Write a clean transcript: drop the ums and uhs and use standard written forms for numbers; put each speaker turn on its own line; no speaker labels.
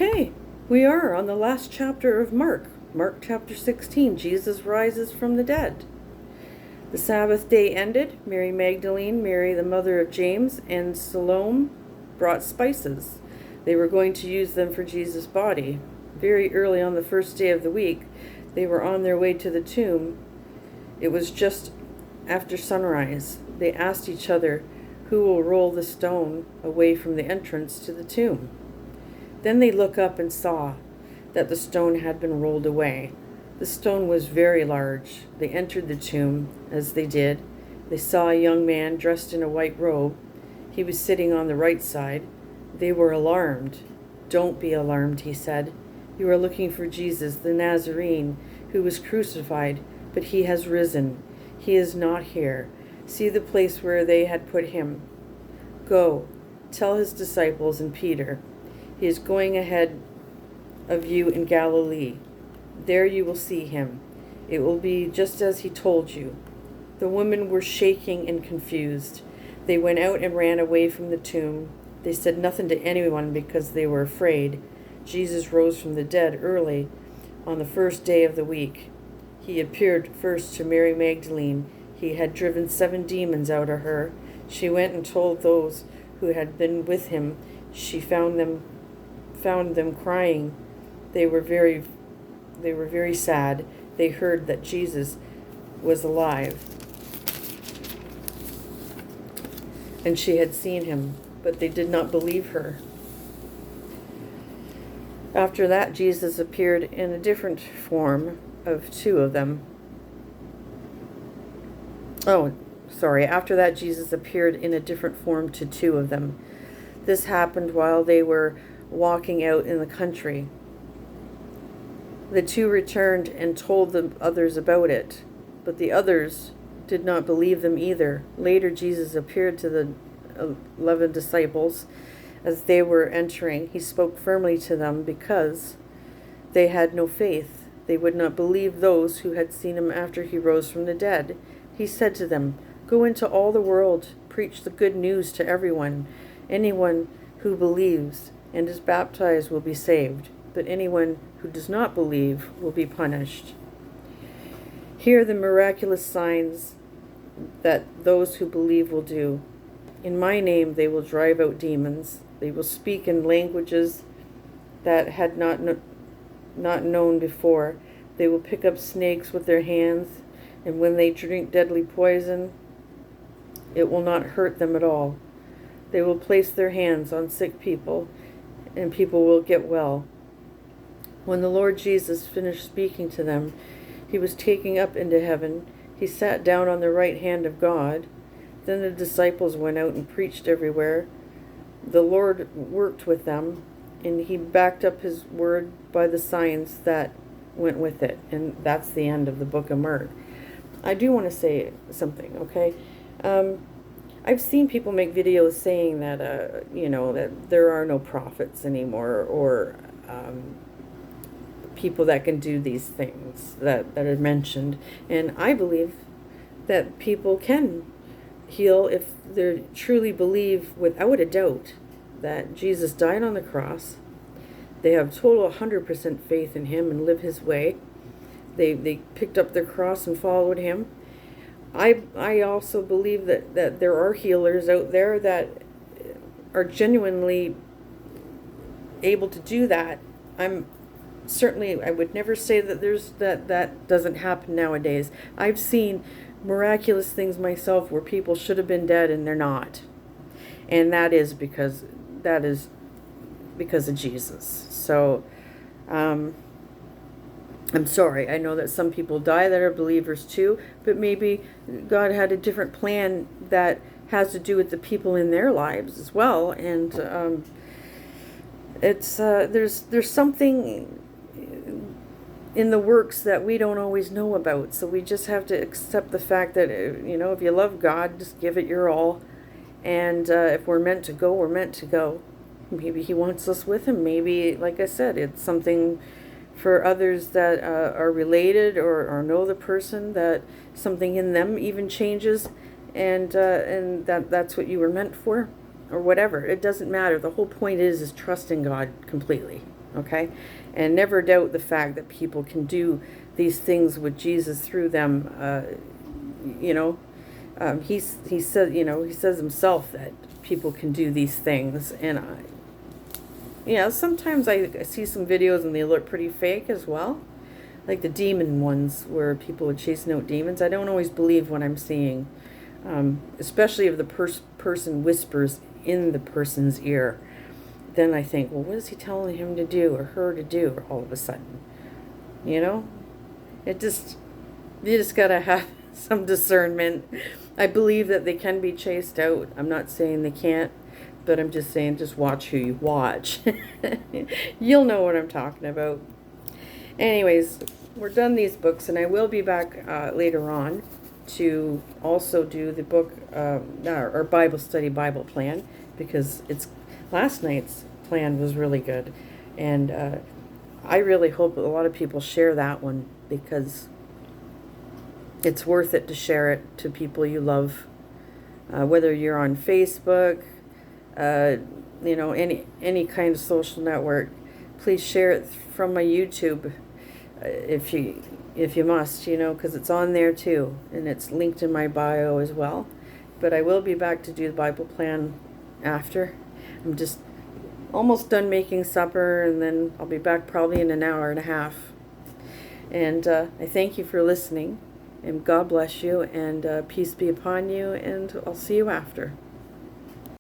Okay, we are on the last chapter of Mark. Mark chapter 16, Jesus rises from the dead. The Sabbath day ended. Mary Magdalene, Mary the mother of James, and Salome brought spices. They were going to use them for Jesus' body. Very early on the first day of the week, they were on their way to the tomb. It was just after sunrise. They asked each other, "Who will roll the stone away from the entrance to the tomb?" Then they looked up and saw that the stone had been rolled away. The stone was very large. They entered the tomb. As they did, they saw a young man dressed in a white robe. He was sitting on the right side. They were alarmed. "Don't be alarmed," he said. "You are looking for Jesus, the Nazarene, who was crucified, but he has risen. He is not here. See the place where they had put him. Go, tell his disciples and Peter. He is going ahead of you in Galilee. There you will see him. It will be just as he told you." The women were shaking and confused. They went out and ran away from the tomb. They said nothing to anyone because they were afraid. Jesus rose from the dead early on the first day of the week. He appeared first to Mary Magdalene. He had driven 7 demons out of her. She went and told those who had been with him. She found them crying. They were very sad. They heard that Jesus was alive, and she had seen him, but they did not believe her. After that, Jesus appeared in a different form of 2 of them. After that, Jesus appeared in a different form to 2 of them. This happened while they were walking out in the country. The 2 returned and told the others about it, but the others did not believe them either. Later, Jesus appeared to the 11 disciples as they were entering. He spoke firmly to them because they had no faith. They would not believe those who had seen him after he rose from the dead. He said to them, "Go into all the world, preach the good news to everyone. Anyone who believes and is baptized will be saved, but anyone who does not believe will be punished. Here are the miraculous signs that those who believe will do. In my name they will drive out demons. They will speak in languages that had not known before. They will pick up snakes with their hands, and when they drink deadly poison, it will not hurt them at all. They will place their hands on sick people, and people will get well." When the Lord Jesus finished speaking to them, he was taken up into heaven. He sat down on the right hand of God. Then the disciples went out and preached everywhere. The Lord worked with them, and he backed up his word by the signs that went with it. And that's the end of the book of Mark. I do want to say something, okay? I've seen people make videos saying that, that there are no prophets anymore, or people that can do these things that are mentioned. And I believe that people can heal if they truly believe without a doubt that Jesus died on the cross. They have total 100% faith in him and live his way. They picked up their cross and followed him. I also believe that there are healers out there that are genuinely able to do that. I would never say that that doesn't happen nowadays. I've seen miraculous things myself where people should have been dead and they're not. And that is because of Jesus. So I'm sorry. I know that some people die that are believers too, but maybe God had a different plan that has to do with the people in their lives as well. And there's something in the works that we don't always know about. So we just have to accept the fact that, if you love God, just give it your all. And if we're meant to go, we're meant to go. Maybe he wants us with him. Maybe, like I said, it's something for others that are related or know the person, that something in them even changes, and that's what you were meant for, or whatever. It doesn't matter. The whole point is trusting God completely. okay? And never doubt the fact that people can do these things with Jesus through them. You know, he said, you know, he says himself that people can do these things, and sometimes I see some videos and they look pretty fake as well, like the demon ones where people are chasing out demons. I don't always believe what I'm seeing, especially if the person whispers in the person's ear. Then I think, well, what is he telling him to do or her to do all of a sudden? You know, you just gotta have some discernment. I believe that they can be chased out. I'm not saying they can't, but I'm just saying, just watch who you watch. You'll know what I'm talking about. Anyways, we're done these books, and I will be back later on to also do the book, or Bible study Bible plan, because last night's plan was really good, and I really hope a lot of people share that one, because it's worth it to share it to people you love, whether you're on Facebook, any kind of social network. Please share it from my YouTube, if you must, because it's on there too, and it's linked in my bio as well. But I will be back to do the Bible plan after. I'm just almost done making supper, and then I'll be back probably in an hour and a half. And I thank you for listening, and God bless you, and peace be upon you, and I'll see you after.